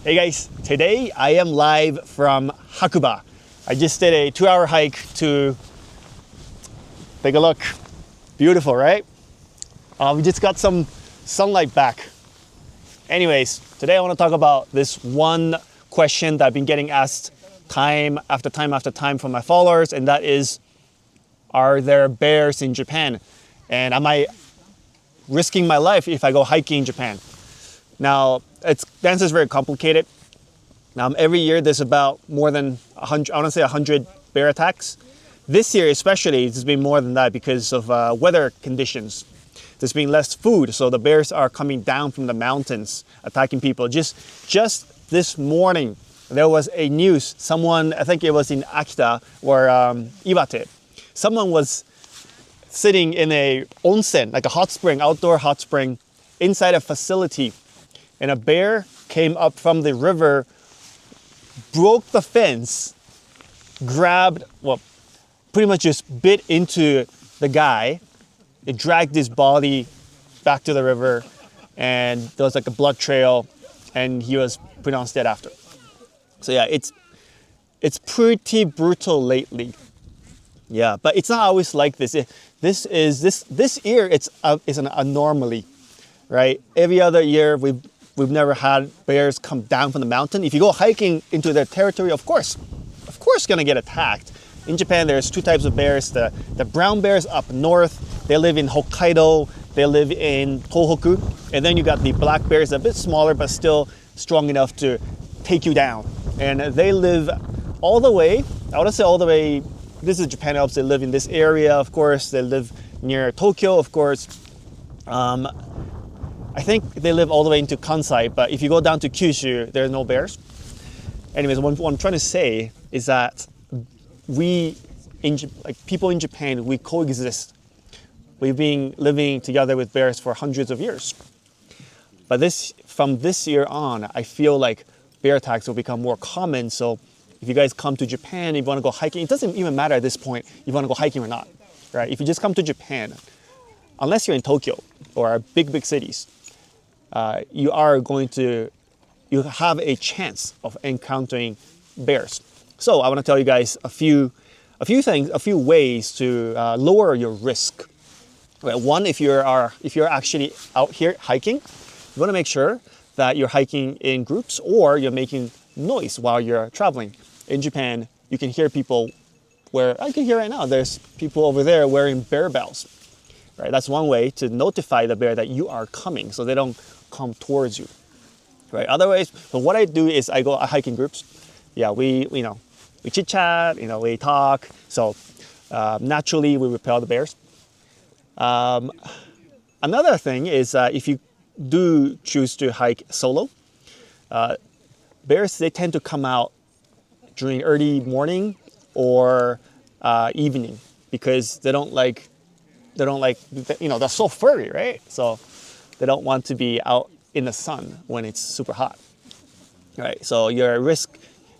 Hey guys, today I am live from Hakuba. I just did a 2-hour hike to take a look. Beautiful, right? We just got some sunlight back. Anyways, today I want to talk about this one question that I've been getting asked time after time after time from my followers, and that is, are there bears in Japan? And am I risking my life if I go hiking in Japan? Now, the answer is very complicated. Every year there's about more than 100, I want to say 100 bear attacks. This year especially, there's been more than that because of weather conditions. There's been less food, so the bears are coming down from the mountains, attacking people. Just this morning, there was a news. Someone, I think it was in Akita or Iwate, someone was sitting in a onsen, like a hot spring, outdoor hot spring, inside a facility, and a bear came up from the river, broke the fence, grabbed, well, pretty much just bit into the guy. It dragged his body back to the river, and there was like a blood trail, and he was pronounced dead after. So yeah, it's pretty brutal lately. Yeah, but it's not always like this. This year it's an anomaly, right? Every other year we've never had bears come down from the mountain. If you go hiking into their territory, of course, gonna get attacked. In Japan, there's two types of bears. The brown bears up north, they live in Hokkaido, they live in Tohoku. And then you got the black bears, a bit smaller, but still strong enough to take you down. And they live all the way, I would say all the way, this is Japan Alps, they live in this area, of course. They live near Tokyo, of course. I think they live all the way into Kansai, but if you go down to Kyushu, there are no bears. Anyways, what I'm trying to say is that people in Japan, we coexist. We've been living together with bears for hundreds of years. But from this year on, I feel like bear attacks will become more common. So if you guys come to Japan, if you want to go hiking, it doesn't even matter at this point if you want to go hiking or not, right? If you just come to Japan, unless you're in Tokyo or big cities, you have a chance of encountering bears. So I want to tell you guys a few ways to lower your risk. Right, one, if you're actually out here hiking, you want to make sure that you're hiking in groups or you're making noise while you're traveling. In Japan, you can hear people I can hear right now, there's people over there wearing bear bells. Right, that's one way to notify the bear that you are coming so they don't come towards you. Right, otherwise, but what I do is I hike in groups. Yeah, we chit chat, we talk. So naturally we repel the bears. Another thing is if you do choose to hike solo, bears, they tend to come out during early morning or evening because they're so furry, right? So they don't want to be out in the sun when it's super hot, right? So your risk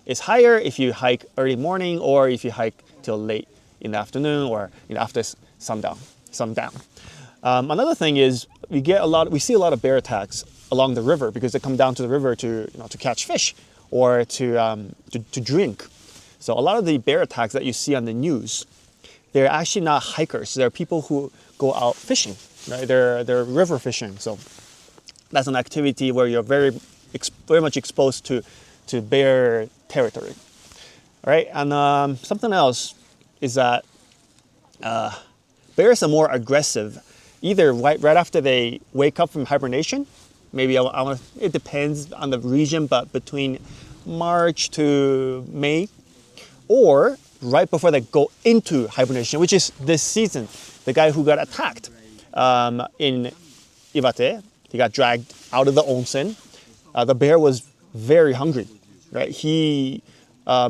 is higher if you hike early morning or if you hike till late in the afternoon or after sundown. Another thing is we see a lot of bear attacks along the river because they come down to the river to catch fish or to drink. So a lot of the bear attacks that you see on the news, they're actually not hikers. They're people who go out fishing, right? They're river fishing. So that's an activity where you're very much exposed to bear territory. All right, and something else is that bears are more aggressive either right after they wake up from hibernation. Maybe it depends on the region, but between March to May, or right before they go into hibernation, which is this season. The guy who got attacked in Iwate, he got dragged out of the onsen. The bear was very hungry, right? She, I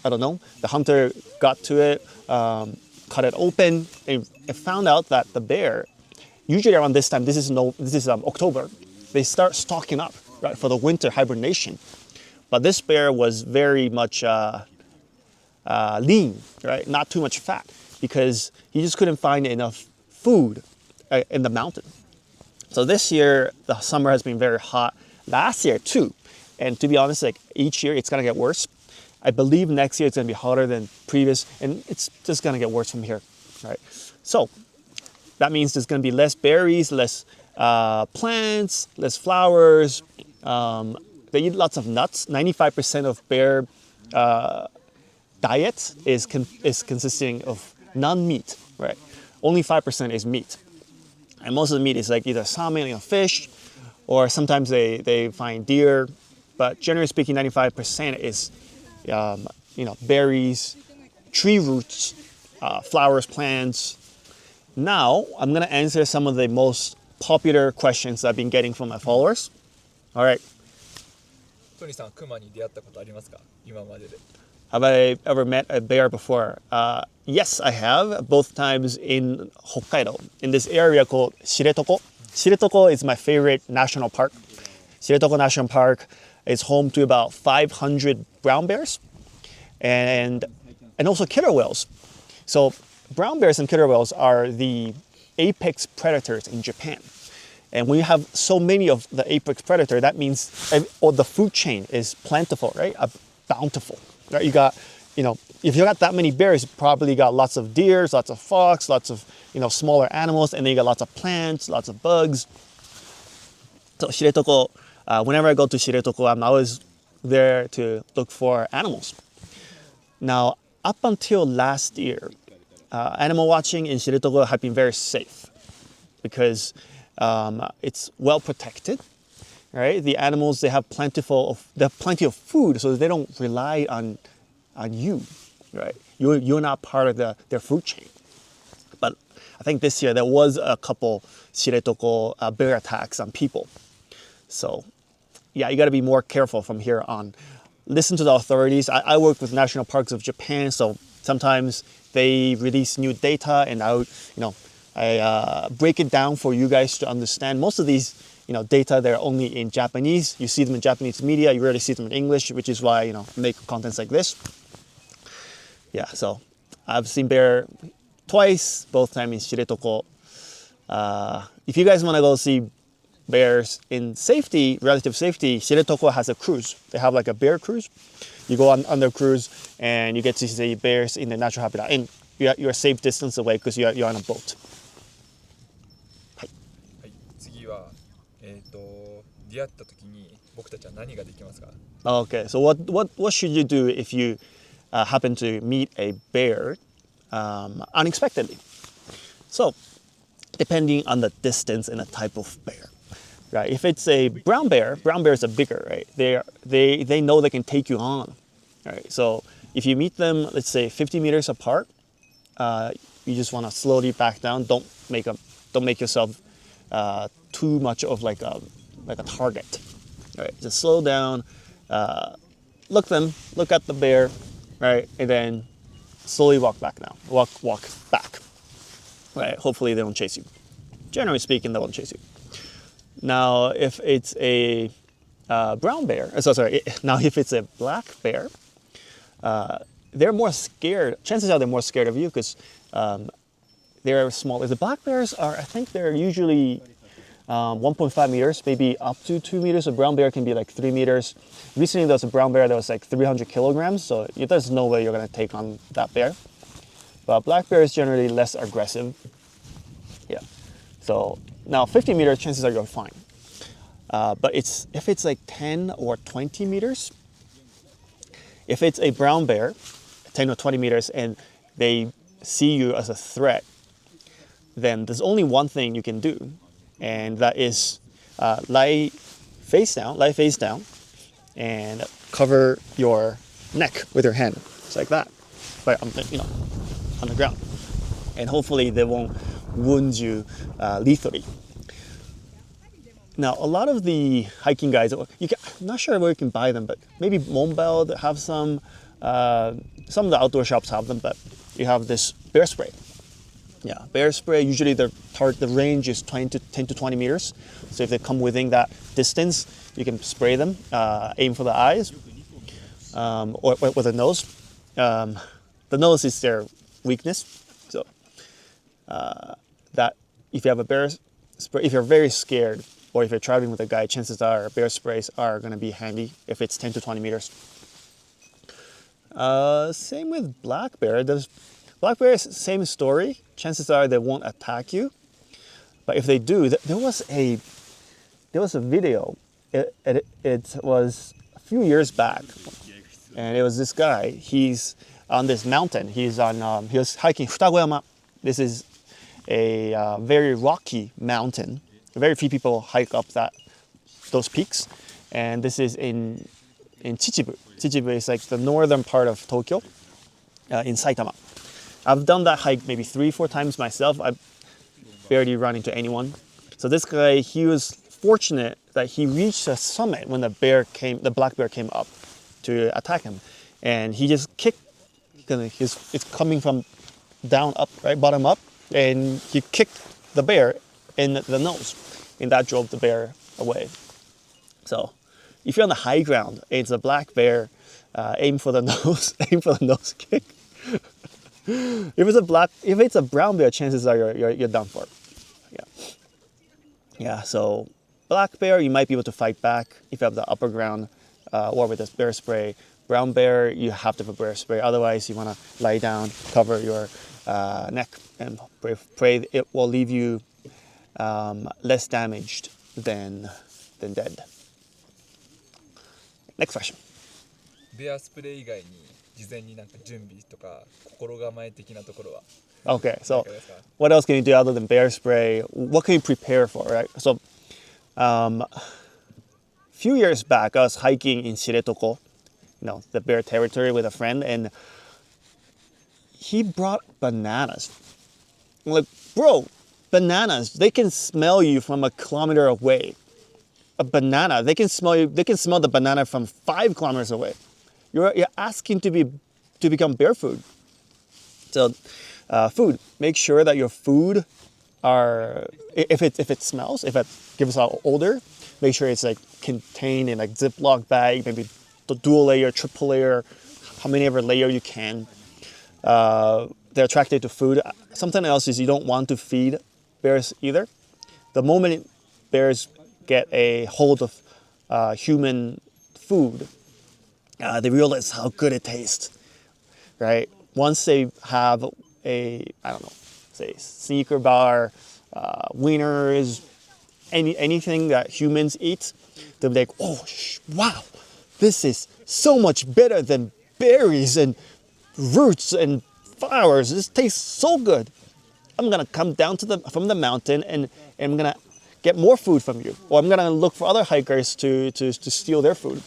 don't know. The hunter got to it, cut it open, and found out that the bear, usually around this time, this is October, they start stocking up, right, for the winter hibernation. But this bear was very much lean, right? Not too much fat, because he just couldn't find enough food in the mountain. So this year, the summer has been very hot. Last year too, And to be honest, like each year it's gonna get worse. I believe next year it's gonna be hotter than previous, and it's just gonna get worse from here, right? So that means there's gonna be less berries, less plants, less flowers. They eat lots of nuts. 95% of bear diet is consisting of non-meat, right? Only 5% is meat. And most of the meat is like either salmon or fish, or sometimes they find deer. But generally speaking, 95% is, berries, tree roots, flowers, plants. Now, I'm going to answer some of the most popular questions I've been getting from my followers. All right. トニーさん、クマに出会ったことありますか？今までで。Have I ever met a bear before? Yes, I have, both times in Hokkaido, in this area called Shiretoko. Shiretoko is my favorite national park. Shiretoko National Park is home to about 500 brown bears and also killer whales. So brown bears and killer whales are the apex predators in Japan. And when you have so many of the apex predator, that means the food chain is plentiful, right? Bountiful. Right? You got, if you got that many bears, you probably got lots of deers, lots of fox, lots of, smaller animals, and then you got lots of plants, lots of bugs. So Shiretoko, whenever I go to Shiretoko, I'm always there to look for animals. Now, up until last year, animal watching in Shiretoko have been very safe because it's well protected. Right? The animals, they have plenty of food, so they don't rely on you, right? You're not part of their food chain. But I think this year there was a couple Shiretoko bear attacks on people. So yeah, you got to be more careful from here on. Listen to the authorities. I work with National Parks of Japan, so sometimes they release new data, and I break it down for you guys to understand. Most of these data, they're only in Japanese. You see them in Japanese media. You rarely see them in English, which is why, I make contents like this. Yeah, so I've seen bear twice, both times in Shiretoko. If you guys want to go see bears in safety, relative safety, Shiretoko has a cruise. They have like a bear cruise. You go on their cruise and you get to see bears in their natural habitat. And you're a safe distance away because you're on a boat. 次は、出会った時に僕たちは何ができますか？ Okay, so what should you do if you happen to meet a bear unexpectedly? So, depending on the distance and the type of bear, right? If it's a brown bears are bigger, right? They know they can take you on, right? So if you meet them, let's say 50 meters apart, you just want to slowly back down. Don't make yourself too much of like a target. All right, just slow down, look at the bear, right, and then slowly walk back now. Walk back. Right. Hopefully they don't chase you. Generally speaking, they won't chase you. Now, if it's a brown bear, now if it's a black bear, they're more scared. Chances are they're more scared of you because they're smaller. The black bears I think they're usually 1.5 meters, maybe up to 2 meters. A brown bear can be like 3 meters. Recently, there was a brown bear that was like 300 kilograms, so there's no way you're going to take on that bear. But black bear is generally less aggressive. Yeah. So now 50 meters, chances are you're fine. But if it's like 10 or 20 meters, if it's a brown bear, 10 or 20 meters, and they see you as a threat, then there's only one thing you can do, and that is lie face down, and cover your neck with your hand, just like that, right on the ground, and hopefully they won't wound you lethally. Now, a lot of the hiking guides, I'm not sure where you can buy them, but maybe Monbel have some. Some of the outdoor shops have them, but you have this bear spray. Yeah, bear spray, usually the range is 10 to 20 meters. So if they come within that distance, you can spray them, aim for the eyes, or the nose. The nose is their weakness. So that if you have a bear spray, if you're very scared, or if you're traveling with a guide, chances are bear sprays are going to be handy if it's 10 to 20 meters. Same with black bear. Black bear is same story. Chances are they won't attack you, but if they do, there was a video. It was a few years back, and it was this guy. He's on this mountain. He was hiking Futagoyama. This is a very rocky mountain. Very few people hike up those peaks, and this is in Chichibu. Chichibu is like the northern part of Tokyo, in Saitama. I've done that hike maybe 3-4 times myself. I barely run into anyone. So this guy, he was fortunate that he reached the summit when the black bear came up to attack him, and he just kicked. It's coming from down up, right, bottom up, and he kicked the bear in the nose, and that drove the bear away. So, if you're on the high ground, it's a black bear, aim for the nose, aim for the nose kick. If it's a brown bear, chances are you're done for. Yeah. So black bear, you might be able to fight back if you have the upper ground, or with this bear spray. Brown bear, you have to have a bear spray. Otherwise, you want to lie down, cover your neck, and pray it will leave you less damaged than dead. Next question. ベアスプレー以外に事前になんか準備とか心構え的なところは Okay, so 何かですか？ what else can you do other than bear spray? What can you prepare for, right? So, few years back, I was hiking in Shiretoko, the bear territory with a friend, and he brought bananas. I'm like, bro, bananas, they can smell you from a kilometer away. A banana, they can smell you. They can smell the banana from 5 kilometers away. You're asking to become bear food. So, food. Make sure that your food if it smells, if it gives out odor, make sure it's like contained in like Ziploc bag, maybe the dual layer, triple layer, how many ever layer you can. They're attracted to food. Something else is you don't want to feed bears either. The moment bears get a hold of human food, they realize how good it tastes, right? Once they have say sneaker bar, wieners, anything that humans eat, they'll be like, oh, wow, this is so much better than berries and roots and flowers. This tastes so good. I'm gonna come down from the mountain and I'm gonna get more food from you, or I'm gonna look for other hikers to steal their food.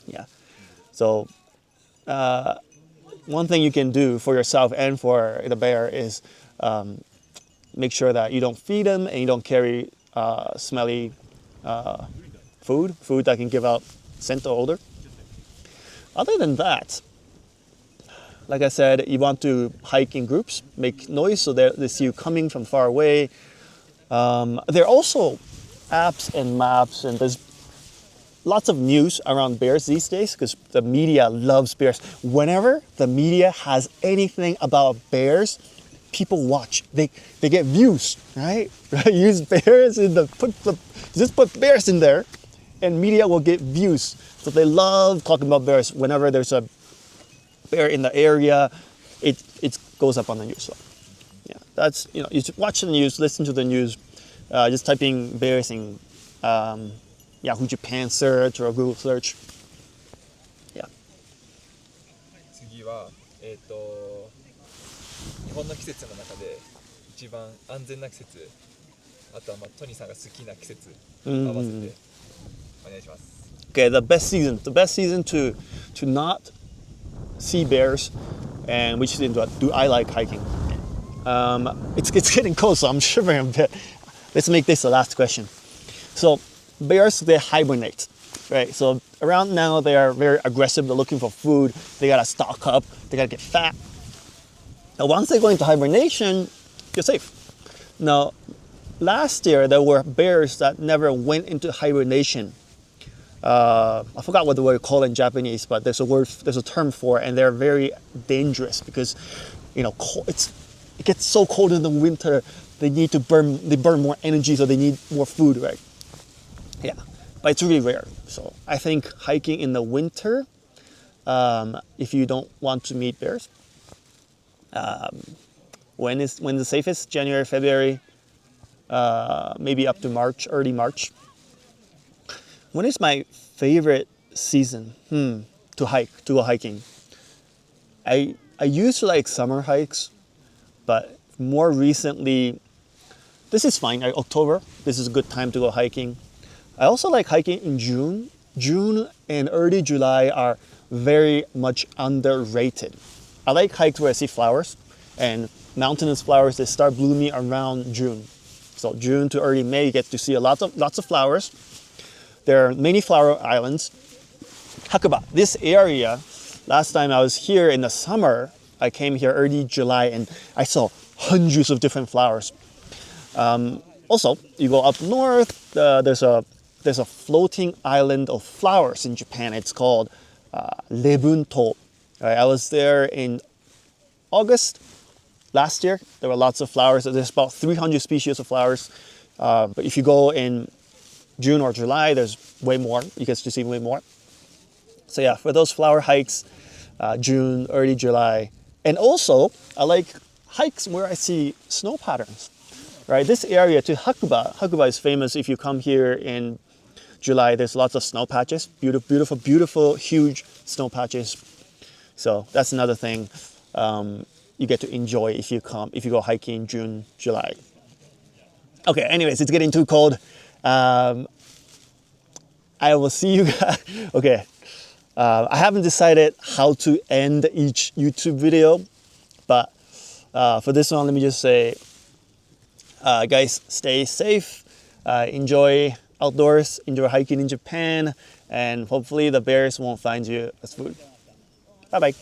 Yeah. So one thing you can do for yourself and for the bear is make sure that you don't feed them and you don't carry smelly food that can give out scent or odor. Other than that, like I said, you want to hike in groups, make noise so that they see you coming from far away. There are also apps and maps, and there's lots of news around bears these days because the media loves bears. Whenever the media has anything about bears, people watch. They get views, right? Use bears just put bears in there, and media will get views. So they love talking about bears. Whenever there's a bear in the area, it goes up on the news. So yeah, that's you watch the news, listen to the news. Just typing bears in Yahoo Japan search or Google search. Yeah. 次は日本の季節の中で一番安全な季節、あとはトニーさんが好きな季節合わせてお願いします。Okay, the best season to not see bears, and which season do I like hiking? It's getting cold, so I'm shivering a bit. Let's make this the last question. So bears, they hibernate, right? So around now they are very aggressive. They're looking for food. They gotta stock up. They gotta get fat. Now once they go into hibernation, you're safe. Now last year there were bears that never went into hibernation. I forgot what the word called in Japanese, but there's a term for it, and they're very dangerous because it gets so cold in the winter. They burn more energy, so they need more food, right? Yeah, but it's really rare. So I think hiking in the winter, if you don't want to meet bears, when the safest? January, February, maybe up to March, early March. When is my favorite season to go hiking? I used to like summer hikes, but more recently, this is fine. October, this is a good time to go hiking. I also like hiking in June. June and early July are very much underrated. I like hikes where I see flowers, and mountainous flowers that start blooming around June. So June to early May, you get to see lots of flowers. There are many flower islands. Hakuba, this area, last time I was here in the summer, I came here early July and I saw hundreds of different flowers. Also, you go up north, there's a floating island of flowers in Japan. It's called Rebunto. Right, I was there in August last year. There were lots of flowers. There's about 300 species of flowers. But if you go in June or July, there's way more. You get to see way more. So yeah, for those flower hikes, June, early July. And also, I like hikes where I see snow patterns. Right, this area to Hakuba. Hakuba is famous. If you come here in July, there's lots of snow patches. Beautiful, beautiful, huge snow patches. So that's another thing you get to enjoy if you go hiking June, July. Okay, anyways, it's getting too cold. I will see you guys. Okay, I haven't decided how to end each YouTube video, but for this one, let me just say, guys, stay safe, enjoy outdoors, enjoy hiking in Japan, and hopefully the bears won't find you as food. Bye-bye.